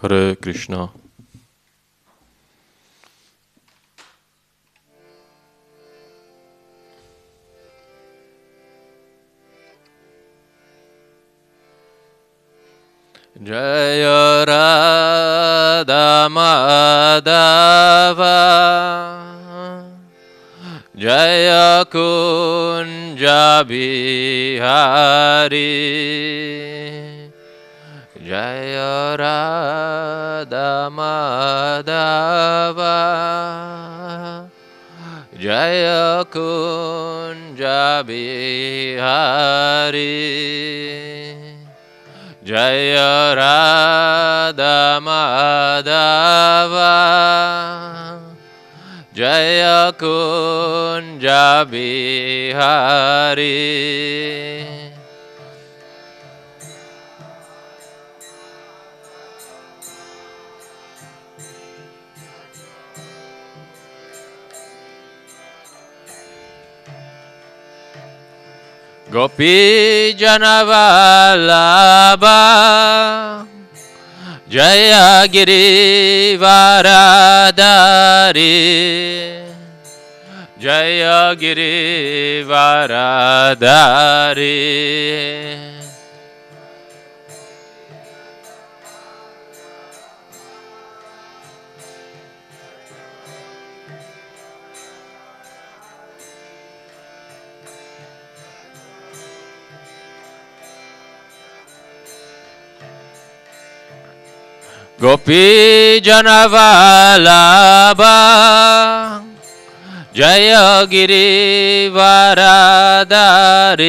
Hare Krišna. Jaya Radha Madhava Jaya Kunja Bihari Jaya Radha Madhava Jaya Kunja Bihari Jaya Radha Madhava Jaya Kunja Bihari Gopi Janavalabha Jaya Giri Varadari Jaya Giri Varadari Gopi Janavalabha Jaya Giri Varadari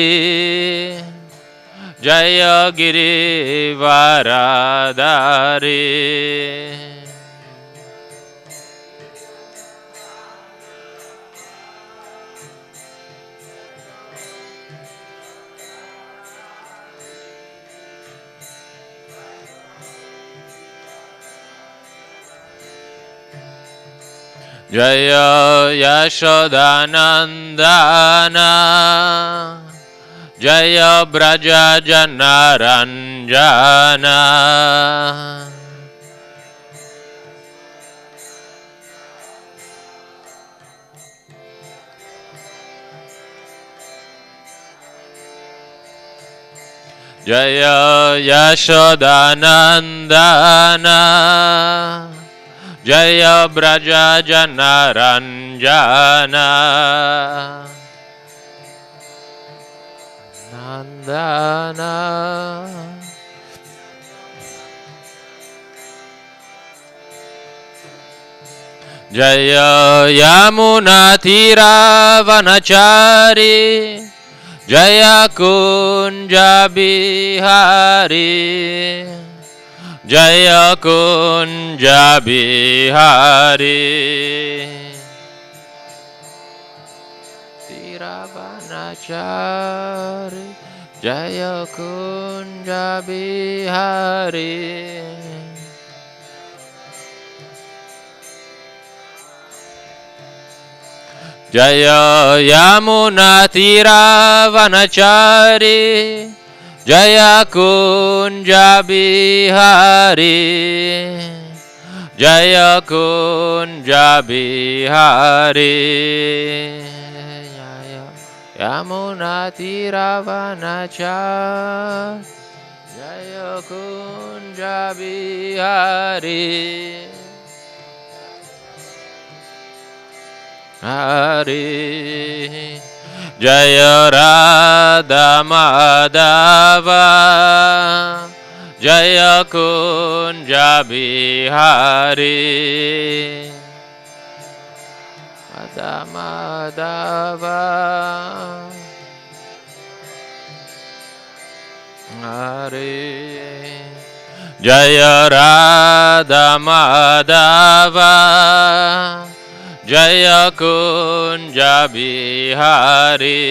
Jaya Giri Varadari Jaya Yashodanandana Jaya Braja Janaranjana Jaya Yashodanandana Jaya Braja Janaranjana Nandana Jaya Yamuna Tira Vanachari Jaya Kunja Bihari Jaya Kunja Bihari Tiravanachari Jaya Kunja Bihari Jaya Yamuna Tiravanachari Jaya Kunja Bihari Jaya Kunja Bihari Yamuna Tiravanachari Jaya Kunja Bihari Hari Jaya Radha Madhava Jaya Kunja Bihari Radha Madhava Hari Jaya Radha Madhava Jaya Kunja Bihari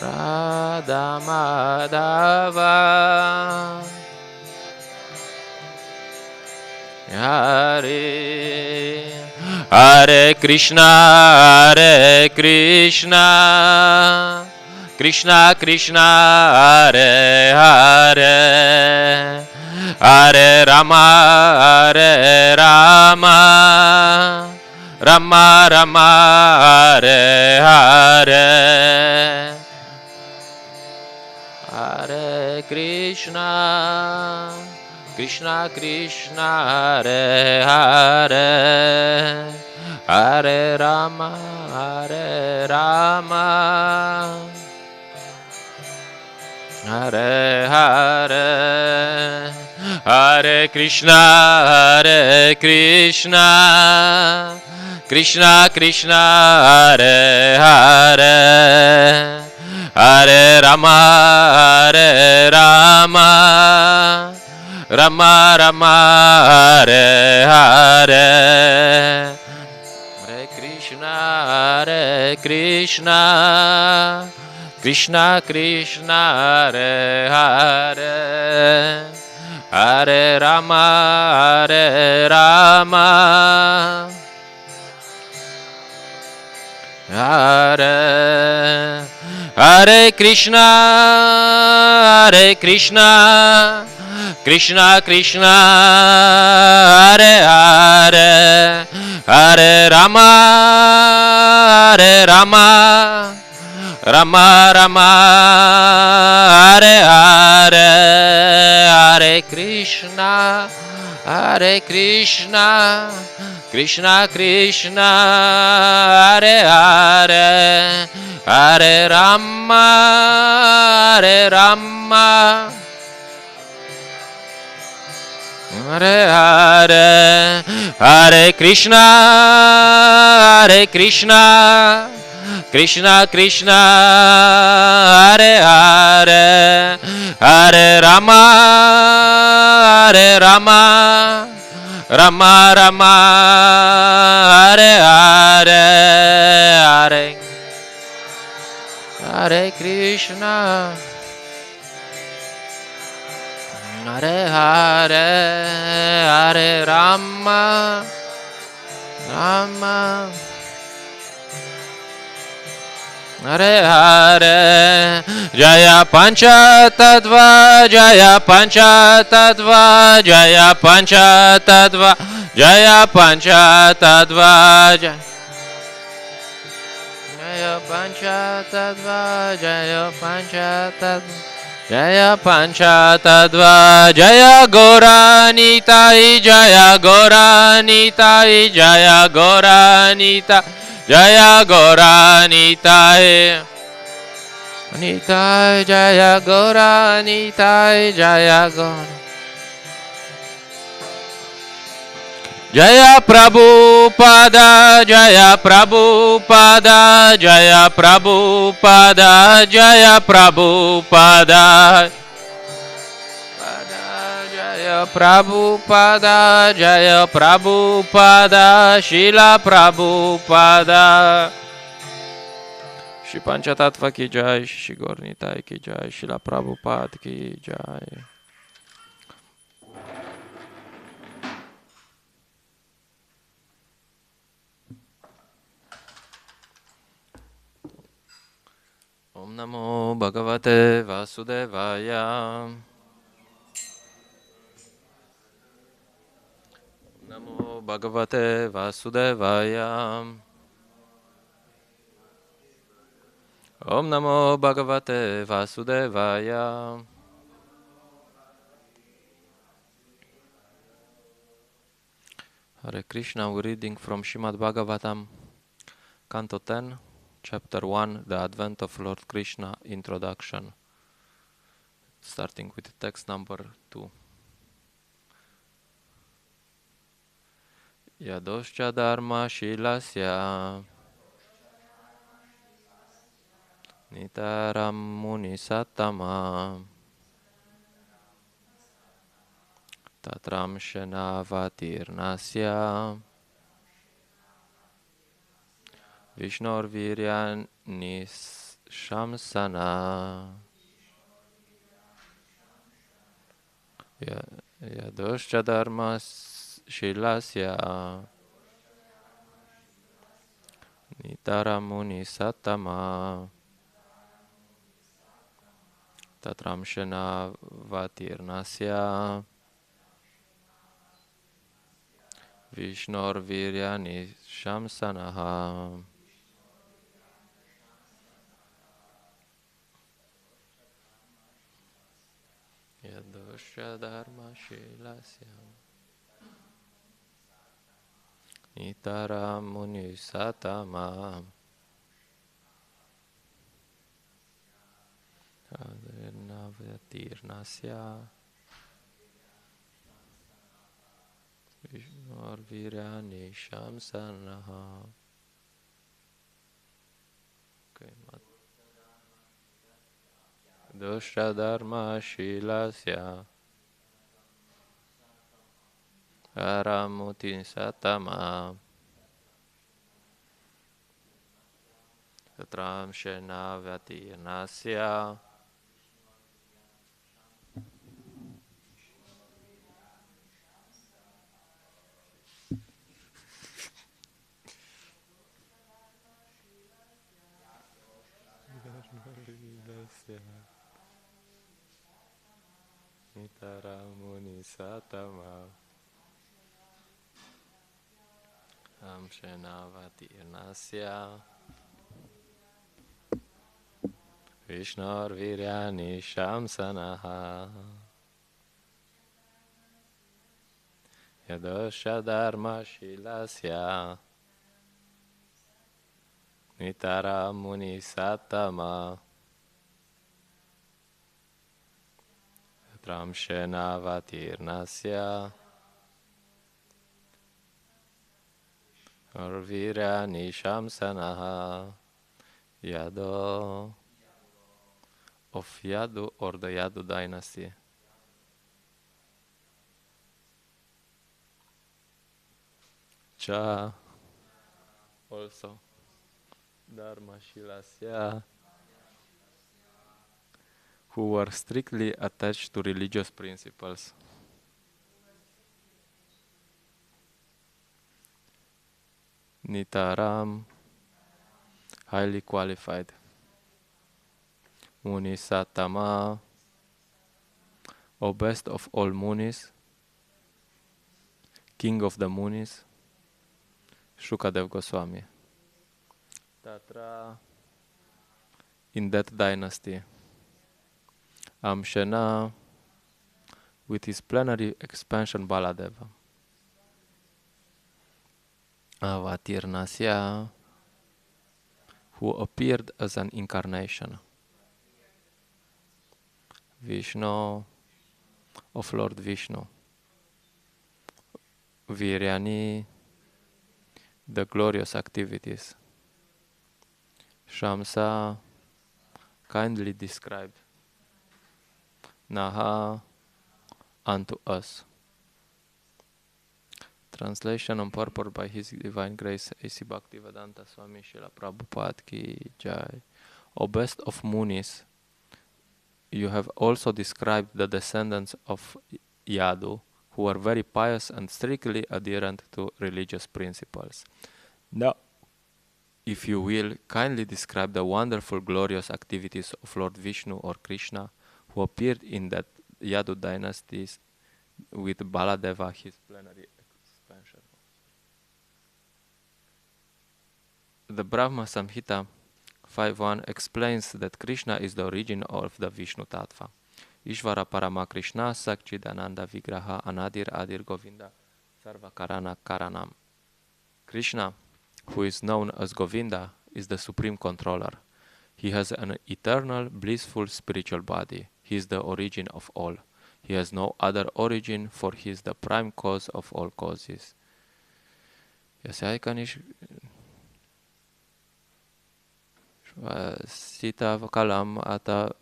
Radha Madhava Hari Hare Krishna Hare Krishna Krishna Krishna Hare Hare hare-rama, hare-rama, Rama-Rama, Hare-Hare, Hare Krishna, Krishna Krishna, Hare Hare, Hare Rama, Hare Rama, Hare Hare, Hare Krishna, Hare Krishna, Krishna Krishna, Hare Hare, Hare Rama, Hare Rama, Rama Rama, Hare Hare, Hare Krishna, Hare Krishna, Krishna Krishna, Hare Hare, Hare Rama, Hare Rama, Hare Hare Krishna, Hare Krishna, Krishna Krishna, Hare Hare, Hare Rama, Hare Rama, Rama Rama, Hare Hare, Hare Krishna, Hare Krishna, Krishna Krishna, Hare Hare, Hare Rama, Hare Rama, Hare Hare, Hare Krishna, Hare Krishna, Krishna Krishna, Hare Hare, Hare Rama, Hare Rama, Rama Rama, Hare Hare, Hare Hare Krishna, Hare Hare, Hare Rama, Rama, Hare Hare, Jaya Pancha Tattva, Jaya Pancha Tattva, Jaya Pancha Tattva, Jaya Pancha Tattva, Jaya Pancha Tattva, Jaya Pancha Tattva, Jaya Pancha Tattva, Jaya Gauranitai, Jaya Gauranitai, Jaya Gauranitai, Jaya Gauranitai, Nitai, Jaya Gauranitai, Jaya Gauranitai. Jaya Prabhupada, Jaya Prabhupada, Jaya Prabhupada, Jaya Prabhupada, Jaya Prabhupada, Jaya Prabhupada, Shila Prabhupada, Shri Panchatattva ki jai, Shri Gauranitai ki jai, Shila Prabhupada ki jai. Om Namo Bhagavate Vasudevaya. Om Namo Bhagavate Vasudevaya. Om Namo Bhagavate Vasudevaya. Hare Krishna, we're reading from Srimad Bhagavatam, Canto 10, Chapter 1, The Advent of Lord Krishna, Introduction, starting with text number 2. Yadoscha dharma shilasya nitaram munisatama tatram shenavatirnasya Vishnor viryan nishamsana Yadoscha dharma shilasya nitaramuni satama tatram shenavatirnasya Vishnor Viryani Shamsanaha. Yadosha Dharma Shilasya. Nitara Muni Satama. Navyatirnasya. Vishnor Viryani Shamsanaha. Okay, Dosha Dharma Shilasya. Aramutin Satama. Satram Shenavyatirnasya. Nitaramuni Satama. Amshenavatirnasya. Vishnor Viryani Shamsanaha. Yadosha Dharma Shilasya. Nitaramuni Satama. Tramshenavatirnasya. Virani Shamsanaha. Yado of Yadu or the Yadu dynasty. Cha also Dharma Shilasya, who were strictly attached to religious principles. Nitaram, highly qualified. Munisatama, O best of all Munis, king of the Munis, Shukadev Goswami. Tatra, in that dynasty, Amshena, with his plenary expansion Baladeva. Avatirnasya, who appeared as an incarnation. Vishnu, of Lord Vishnu. Viryani, the glorious activities. Shamsa, kindly described. Naha, unto us. Translation and purport by His Divine Grace A.C. Bhaktivedanta Swami Srila Prabhupada Ki Jai. O best of Munis, you have also described the descendants of Yadu, who were very pious and strictly adherent to religious principles. Now, if you will, kindly describe the wonderful, glorious activities of Lord Vishnu or Krishna, who appeared in that Yadu dynasties with Baladeva, his plenary expansion. The Brahma Samhita 5.1 explains that Krishna is the origin of the Vishnu Tattva. Ishvara Parama Krishna Sakchidananda Vigraha Anadir Adir Govinda Sarvakarana Karanam. Krishna, who is known as Govinda, is the supreme controller. He has an eternal, blissful spiritual body. He is the origin of all. He has no other origin, for he is the prime cause of all causes. Sita Kalam Ata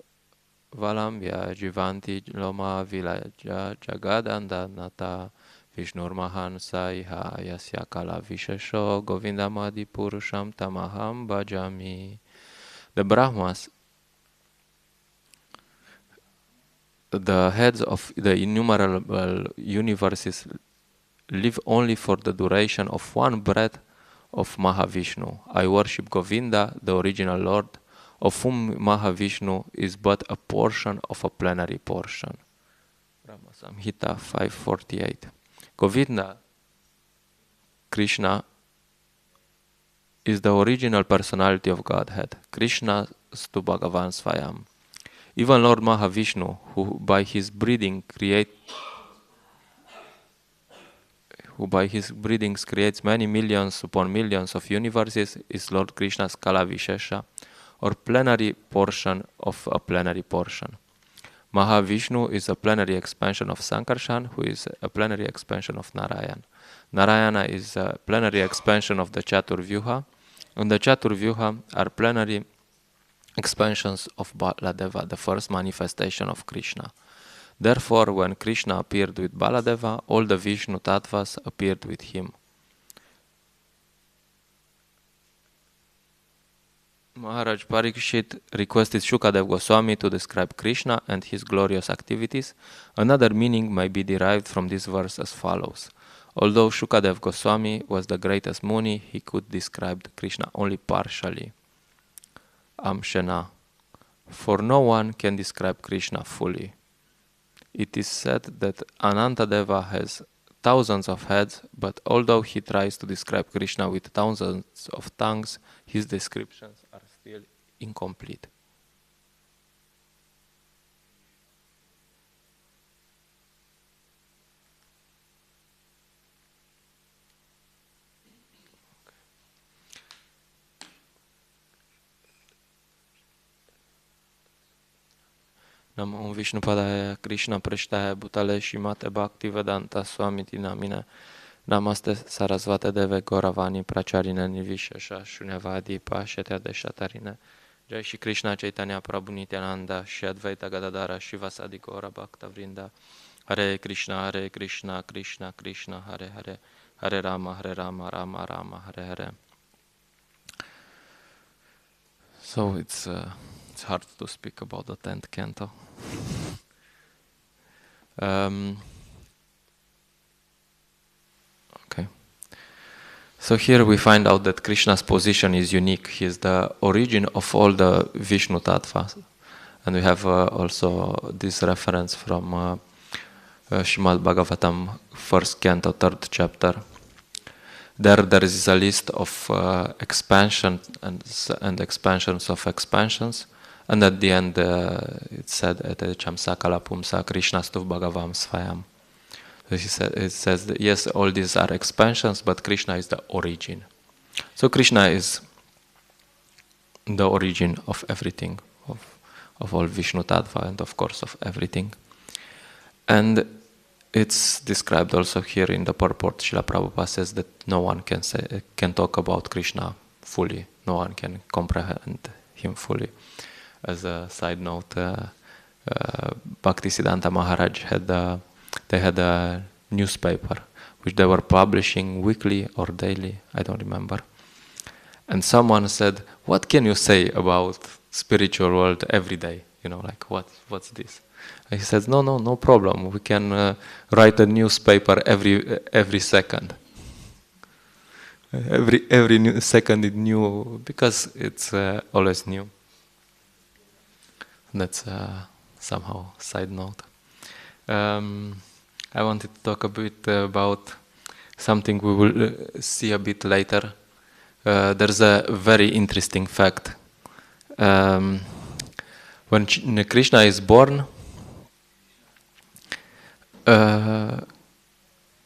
Valambya Jivanti Loma Vilaja Jagadanda Nata Vishnur Mahan Saiha Yasya Kala Vishesho Govindamadi Purusham Tamaham Bhajami. The Brahmas, the heads of the innumerable universes, live only for the duration of one breath of Mahavishnu. I worship Govinda, the original Lord, of whom Mahavishnu is but a portion of a plenary portion. Brahma Samhita 5.48. Govinda Krishna is the original personality of Godhead. Krishna stu Bhagavan Svayam. Even Lord Mahavishnu, who by his breathings creates many millions upon millions of universes, is Lord Krishna's Kala Vishesha, or plenary portion of a plenary portion. Mahavishnu is a plenary expansion of Sankarshan, who is a plenary expansion of Narayan. Narayana is a plenary expansion of the Chaturvyuha, and the Chaturvyuha are plenary expansions of Baladeva, the first manifestation of Krishna. Therefore, when Krishna appeared with Baladeva, all the Vishnu Tattvas appeared with him. Maharaj Parikshit requested Shukadev Goswami to describe Krishna and his glorious activities. Another meaning may be derived from this verse as follows. Although Shukadev Goswami was the greatest Muni, he could describe Krishna only partially. Amshena. For no one can describe Krishna fully. It is said that Anantadeva has thousands of heads, but although he tries to describe Krishna with thousands of tongues, his descriptions are still incomplete. Namo Vishnupadaya Krishna Prishtaya Bhutale Shimate Bhakti Vedanta Swamiti Namine Namaste Sarasvate Deve Gauravani Pracharine Nivishesha Shunyavadi Pashyate Deshatarine Jai Shri Krishna Chaitanya Prabhu Nityananda Shri Advaita Gadadara Shivasadi Gaura Bhakta Vrinda Hare Krishna Krishna Krishna Hare Hare Hare Rama Rama Rama Hare Hare. So it's hard to speak about the 10th canto. Okay. So here we find out that Krishna's position is unique. He is the origin of all the Vishnu Tattvas. And we have also this reference from Srimad Bhagavatam, 1st canto, 3rd chapter. There is a list of expansion and expansions of expansions. And at the end, it said, Chamsa Kalapumsa Krishna Stuv Bhagavam Svayam. It says that, yes, all these are expansions, but Krishna is the origin. So Krishna is the origin of everything, of all Vishnu Tattva, and of course of everything. And it's described also here in the purport. Srila Prabhupada says that no one can talk about Krishna fully. No one can comprehend him fully. As a side note, Bhaktisiddhanta Maharaj had a newspaper which they were publishing weekly or daily, I don't remember. And someone said, "What can you say about spiritual world every day? You know, like what's this?" And he says, "No problem. We can write a newspaper every second. Every new second is new because it's always new." That's somehow side note. I wanted to talk a bit about something we will see a bit later. There's a very interesting fact. When Krishna is born,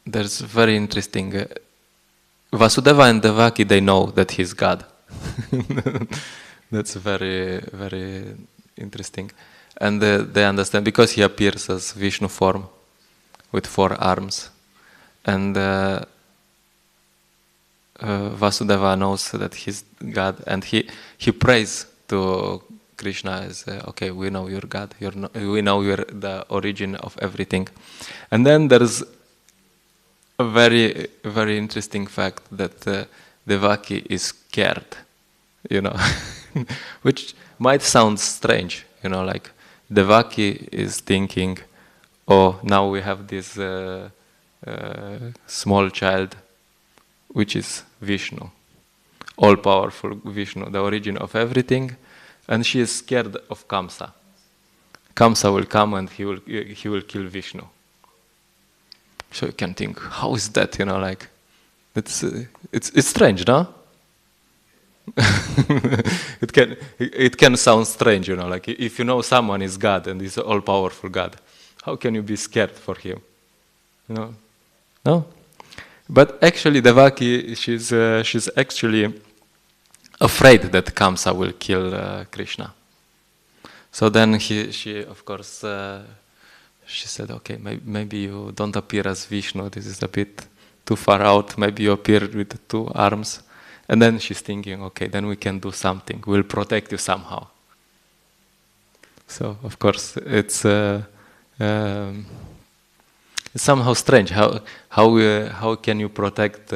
there's very interesting. Vasudeva and Devaki, they know that he's God. That's very, very interesting. And they understand because he appears as Vishnu form with 4 arms. And Vasudeva knows that he's God, and he prays to Krishna as, okay, we know you're God, we know you're the origin of everything. And then there's a very, very interesting fact that Devaki is scared, you know, which might sound strange, you know, like Devaki is thinking, oh, now we have this small child, which is Vishnu, all-powerful Vishnu, the origin of everything, and she is scared of Kamsa. Kamsa will come and he will kill Vishnu. So you can think, how is that, you know, like It's strange, no? it can sound strange, you know, like if you know someone is God and is all powerful God, how can you be scared for him? You know? No? But actually Devaki, she's actually afraid that Kamsa will kill Krishna. So then she of course she said, okay, maybe you don't appear as Vishnu, this is a bit too far out, maybe you appear with 2 arms. And then she's thinking, okay, then we can do something, we'll protect you somehow. So of course it's somehow strange, how can you protect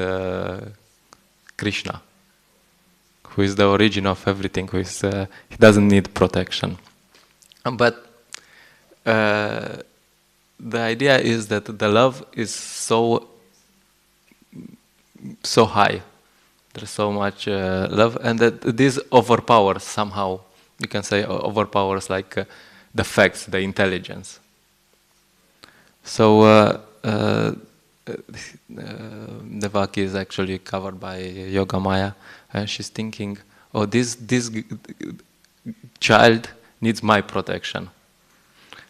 Krishna, who is the origin of everything, who is he doesn't need protection. But the idea is that the love is so high, there's so much love, and that this overpowers somehow, you can say overpowers like the facts, the intelligence. So Devaki is actually covered by Yoga Maya, and she's thinking, oh, this child needs my protection.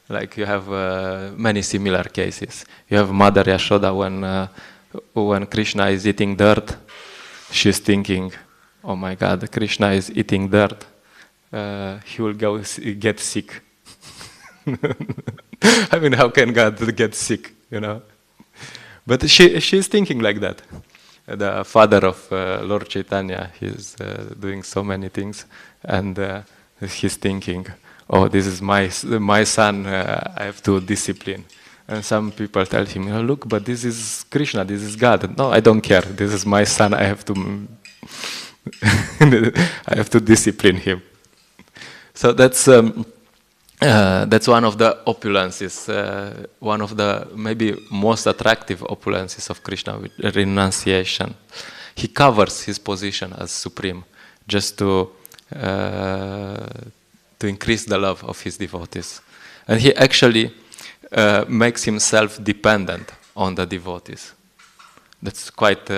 Like you have many similar cases. You have Mother Yashoda when Krishna is eating dirt, she's thinking, oh my God, Krishna is eating dirt. He will get sick. I mean, how can God get sick, you know? But she's thinking like that. The father of Lord Chaitanya, he's doing so many things, and he's thinking, oh, this is my son, I have to discipline. And some people tell him, oh, look, but this is Krishna, this is God. No, I don't care. This is my son, I have to I have to discipline him. So that's one of the opulences, one of the maybe most attractive opulences of Krishna, with renunciation. He covers his position as supreme just to increase the love of his devotees. And he actually makes himself dependent on the devotees. That's quite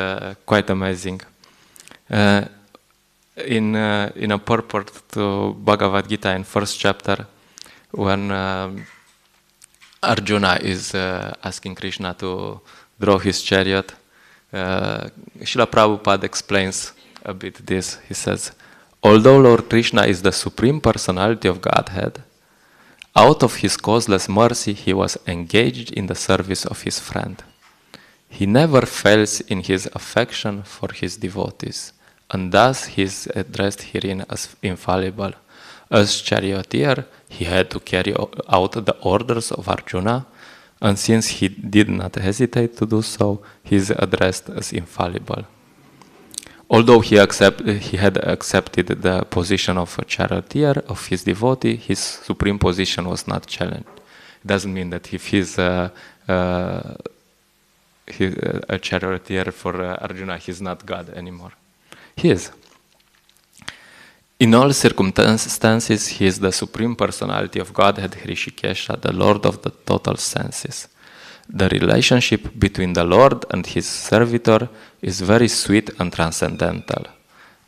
amazing. In a purport to Bhagavad Gita in 1st chapter, when Arjuna is asking Krishna to draw his chariot, Srila Prabhupada explains a bit this. He says, although Lord Krishna is the Supreme Personality of Godhead, out of his causeless mercy he was engaged in the service of his friend. He never fails in his affection for his devotees, and thus he is addressed herein as infallible. As charioteer, he had to carry out the orders of Arjuna, and since he did not hesitate to do so, he is addressed as infallible. Although he had accepted the position of a charioteer of his devotee, his supreme position was not challenged. It doesn't mean that if he's a charioteer for Arjuna, he's not God anymore. He is. In all circumstances, he is the Supreme Personality of Godhead, Hrishikesha, the Lord of the total senses. The relationship between the Lord and his servitor is very sweet and transcendental.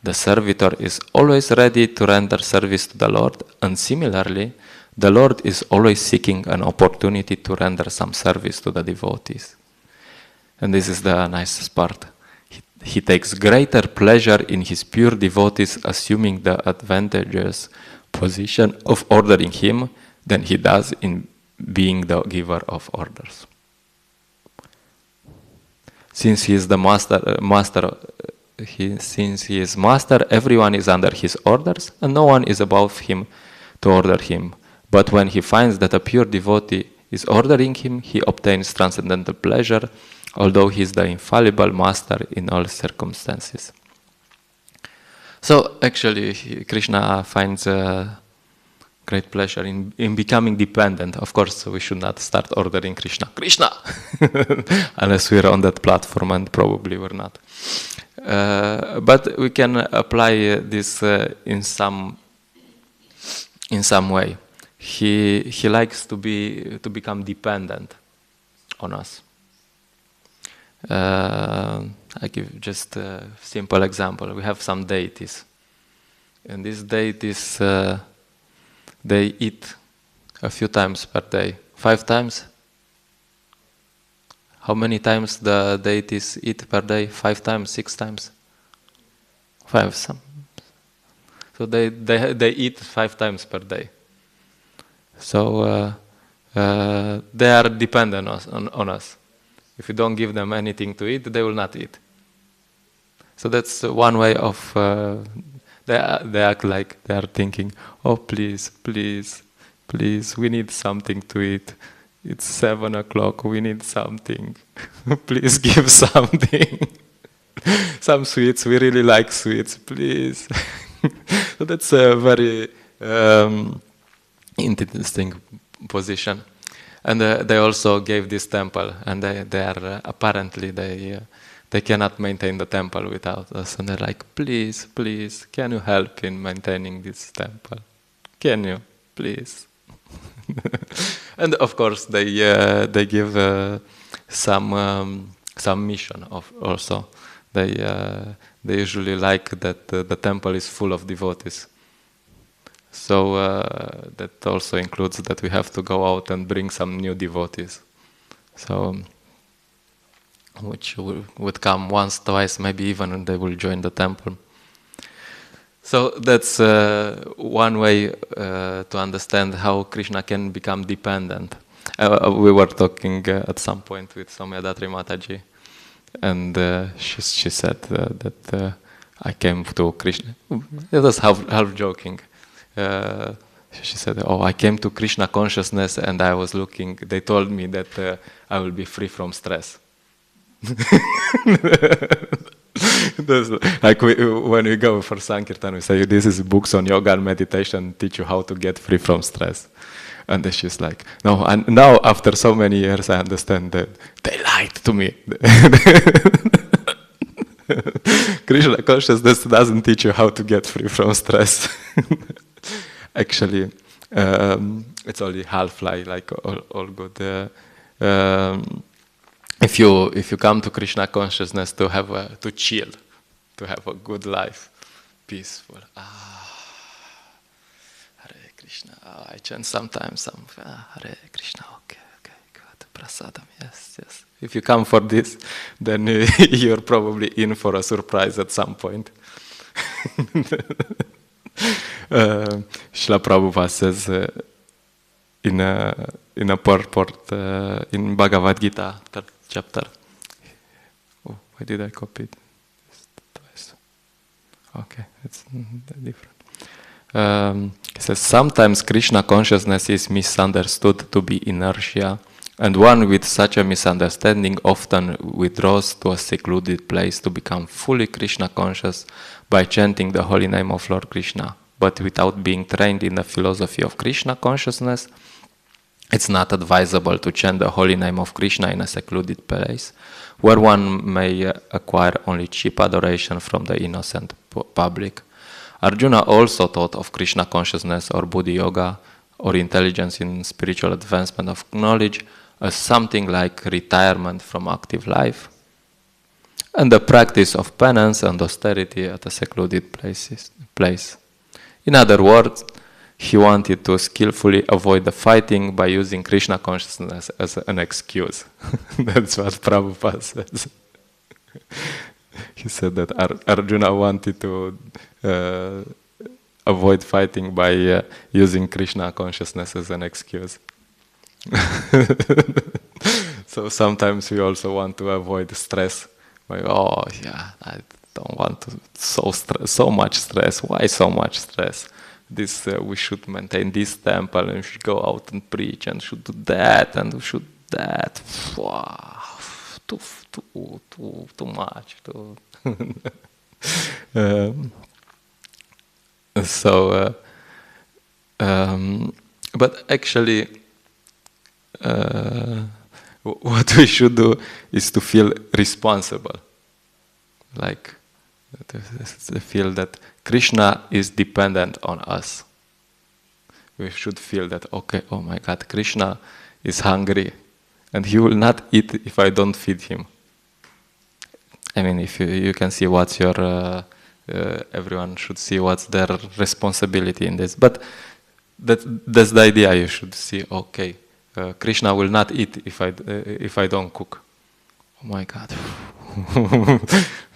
The servitor is always ready to render service to the Lord, and similarly, the Lord is always seeking an opportunity to render some service to the devotees. And this is the nicest part. He takes greater pleasure in his pure devotees assuming the advantageous position of ordering him than he does in being the giver of orders. Since he is the since he is master, everyone is under his orders, and no one is above him to order him. But when he finds that a pure devotee is ordering him, he obtains transcendental pleasure, although he is the infallible master in all circumstances. So actually, Krishna finds great pleasure in becoming dependent. Of course, we should not start ordering Krishna, unless we're on that platform, and probably we're not. But we can apply this in some way. He likes to become dependent on us. I give just a simple example. We have some deities. And these deities, they eat a few times per day. 5 times? How many times the deities eat per day? 5 times, 6 times? 5. So they eat 5 times per day. So they are dependent on us. If you don't give them anything to eat, they will not eat. So that's one way of they act like they are thinking, oh please, please, please, we need something to eat. It's 7 o'clock, we need something. Please give something. Some sweets, we really like sweets, please. So that's a very interesting position. And they also gave this temple, and they are apparently they cannot maintain the temple without us, and they're like, please, please, can you help in maintaining this temple? Can you, please? And of course, they give some mission of also. They usually like that the temple is full of devotees. So that also includes that we have to go out and bring some new devotees. So which would come once, twice, maybe even, and they will join the temple. So that's one way to understand how Krishna can become dependent. We were talking at some point with Somyadatri Mataji, and she said that I came to Krishna. It was half joking. She said, oh, I came to Krishna consciousness and I was looking, they told me that I will be free from stress. Like when we go for Sankirtan, we say, this is books on yoga and meditation, teach you how to get free from stress. And then she's like, no, and now after so many years I understand that they lied to me. Krishna consciousness doesn't teach you how to get free from stress. Actually, it's only half-lie, like all good. If you come to Krishna consciousness to have to chill, to have a good life, peaceful. Hare Krishna. I chant sometimes some Hare Krishna. Okay, good. Prasadam. Yes. If you come for this, then you're probably in for a surprise at some point. Srila Prabhupada says in a purport in Bhagavad Gita, third chapter. Oh, why did I copy it twice? Okay, it's different. It says, sometimes Krishna consciousness is misunderstood to be inertia, and one with such a misunderstanding often withdraws to a secluded place to become fully Krishna conscious by chanting the holy name of Lord Krishna. But without being trained in the philosophy of Krishna consciousness, it's not advisable to chant the holy name of Krishna in a secluded place, where one may acquire only cheap adoration from the innocent public. Arjuna also thought of Krishna consciousness or bhakti-yoga or intelligence in spiritual advancement of knowledge as something like retirement from active life and the practice of penance and austerity at a secluded place. In other words, he wanted to skillfully avoid the fighting by using Krishna consciousness as an excuse. That's what Prabhupada says. He said that Arjuna wanted to avoid fighting by using Krishna consciousness as an excuse. So sometimes we also want to avoid stress. Like, oh yeah, I don't want to so much stress. Why so much stress? This we should maintain this temple, and we should go out and preach, and should do that, and we should that. Wow, too much. But actually, what we should do is to feel responsible, like to feel that Krishna is dependent on us. We should feel that, okay, oh my God, Krishna is hungry and he will not eat if I don't feed him. I mean, if you can see what's your, everyone should see what's their responsibility in this. But that's the idea. You should see. Okay, Krishna will not eat if I don't cook. Oh my God,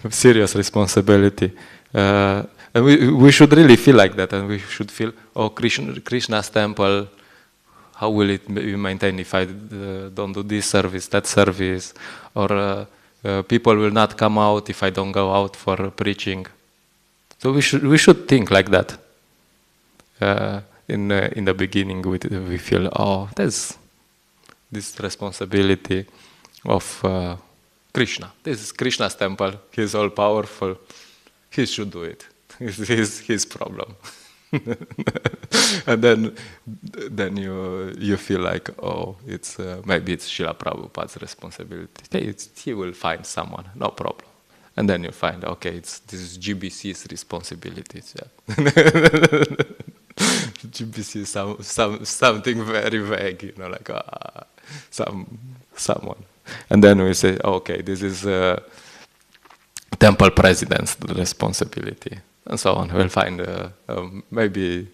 serious responsibility. And we should really feel like that, and we should feel, oh, Krishna's temple, how will it be maintained if I don't do this service, that service, or people will not come out if I don't go out for preaching. So we should think like that. In the beginning, we feel, oh, there's this responsibility of Krishna. This is Krishna's temple. He's all powerful. He should do it. It's his problem. And then you feel like, oh, it's maybe it's Srila Prabhupada's responsibility. He will find someone, no problem. And then you find, okay, this is GBC's responsibilities. Yeah. GBC is something very vague, like someone. And then we say, okay, this is temple president's responsibility, and so on. We'll find maybe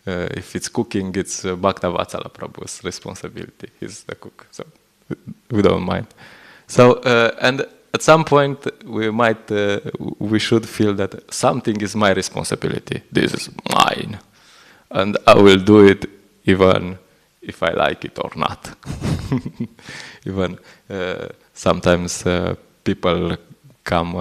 if it's cooking, it's Bhaktavatsala Prabhu's responsibility. He's the cook, so we don't mind. So and at some point we should feel that something is my responsibility. This is mine, and I will do it even if I like it or not. Even sometimes people come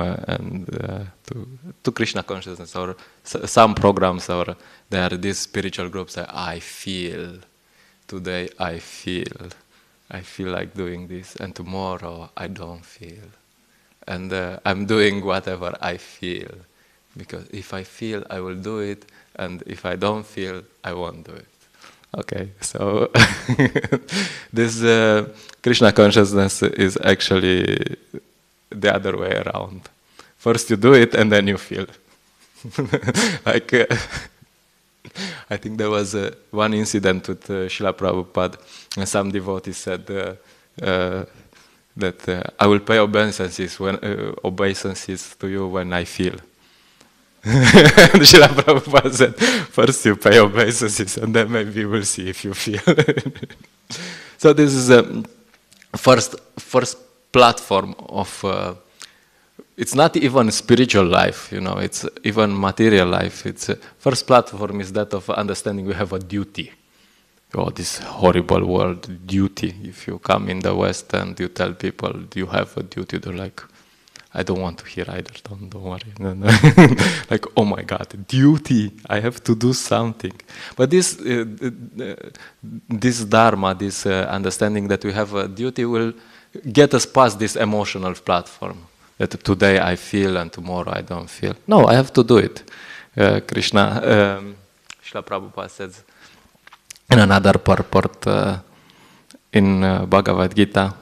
to Krishna consciousness, or some programs, or there are these spiritual groups that I feel today, I feel like doing this, and tomorrow I don't feel, and I'm doing whatever I feel, because if I feel, I will do it, and if I don't feel, I won't do it. Okay, so this Krishna consciousness is actually the other way around. First you do it and then you feel. Like, I think there was one incident with Srila Prabhupada, and some devotee said that I will pay obeisances to you when I feel. And Srila Prabhupada said, first you pay obeisances and then maybe we'll see if you feel. So this is the first platform of, it's not even spiritual life, it's even material life. It's first platform is that of understanding we have a duty. Oh, this horrible word, duty. If you come in the West and you tell people you have a duty, they're like, I don't want to hear either, don't worry. No. Like, oh my God, duty, I have to do something. But this dharma, this understanding that we have a duty will get us past this emotional platform. That today I feel and tomorrow I don't feel. No, I have to do it. Srila Prabhupada says in another purport in Bhagavad Gita,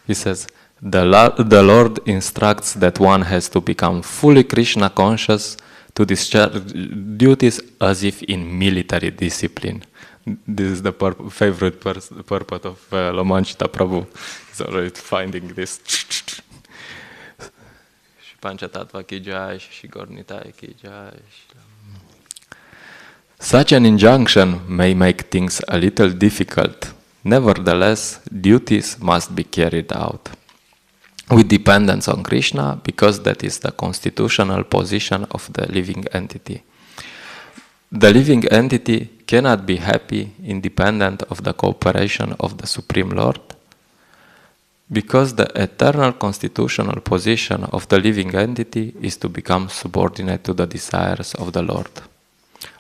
he says, the Lord instructs that one has to become fully Krishna conscious to discharge duties as if in military discipline. This is the favorite purport of Lomanchita Prabhu. He's already finding this. Panchatattva ki jai, Shigornitai ki jai. Such an injunction may make things a little difficult. Nevertheless, duties must be carried out with dependence on Krishna, because that is the constitutional position of the living entity. The living entity cannot be happy independent of the cooperation of the Supreme Lord, because the eternal constitutional position of the living entity is to become subordinate to the desires of the Lord.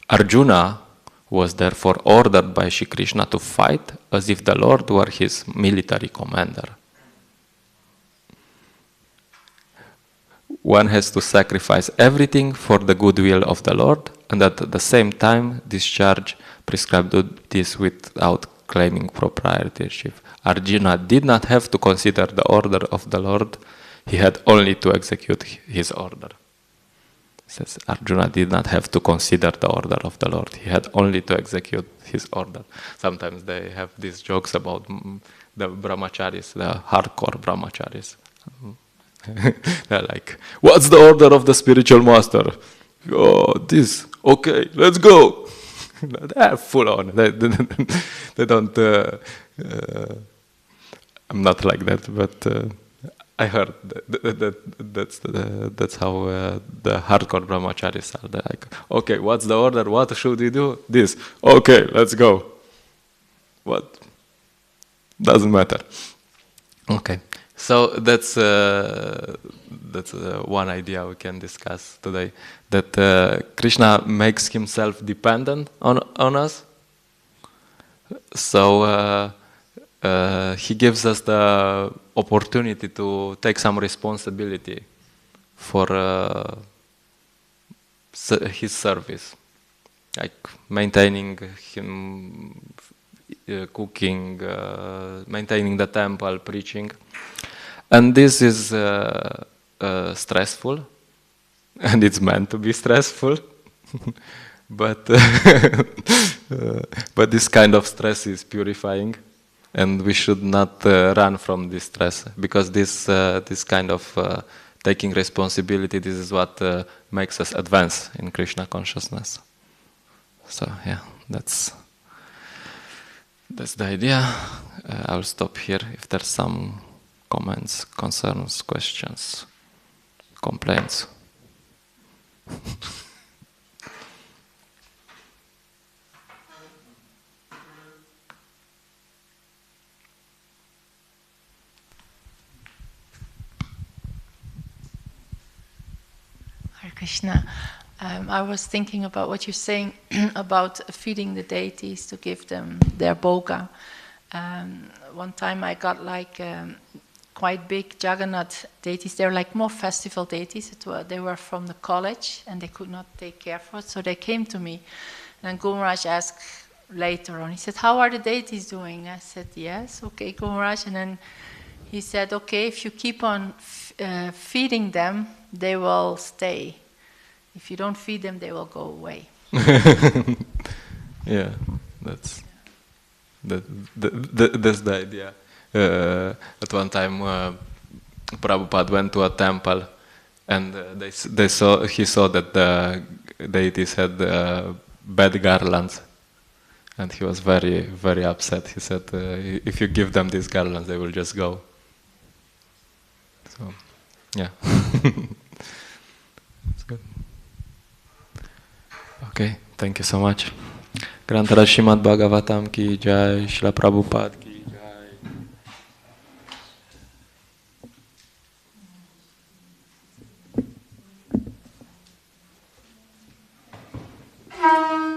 Arjuna was therefore ordered by Shri Krishna to fight as if the Lord were his military commander. One has to sacrifice everything for the goodwill of the Lord, and at the same time discharge prescribed duties without claiming proprietorship. Arjuna did not have to consider the order of the Lord, he had only to execute his order. It says Arjuna did not have to consider the order of the Lord, he had only to execute his order. Sometimes they have these jokes about the brahmacharis, the hardcore brahmacharis. They're like, what's the order of the spiritual master? Oh, this. Okay, let's go. They're full on. They don't. I'm not like that, but I heard that's how the hardcore brahmacharis are. They're like, okay, what's the order? What should we do? This. Okay, let's go. What? Doesn't matter. Okay, so that's one idea we can discuss today. That Krishna makes himself dependent on us. So he gives us the opportunity to take some responsibility for his service, like maintaining him, cooking, maintaining the temple, preaching. And this is stressful, and it's meant to be stressful. But this kind of stress is purifying, and we should not run from this stress, because this kind of taking responsibility, this is what makes us advance in Krishna consciousness. So yeah, that's the idea. I'll stop here. If there's some comments, concerns, questions, complaints. Hare Krishna. I was thinking about what you're saying about feeding the deities to give them their bhoga. One time I got like quite big Jagannath deities. They're like more festival deities. They were from the college and they could not take care of it, so they came to me. And then Gumaraj asked later on, he said, how are the deities doing? I said, yes, okay, Gumaraj. And then he said, okay, if you keep on feeding them, they will stay. If you don't feed them, they will go away. Yeah, that's the idea. At one time, Prabhupada went to a temple, and he saw that the deities had bad garlands, and he was very, very upset. He said, if you give them these garlands, they will just go. So, yeah. That's good. Okay, thank you so much. Grantara Srimad Bhagavatam ki jai, Srila Prabhupada ki jai.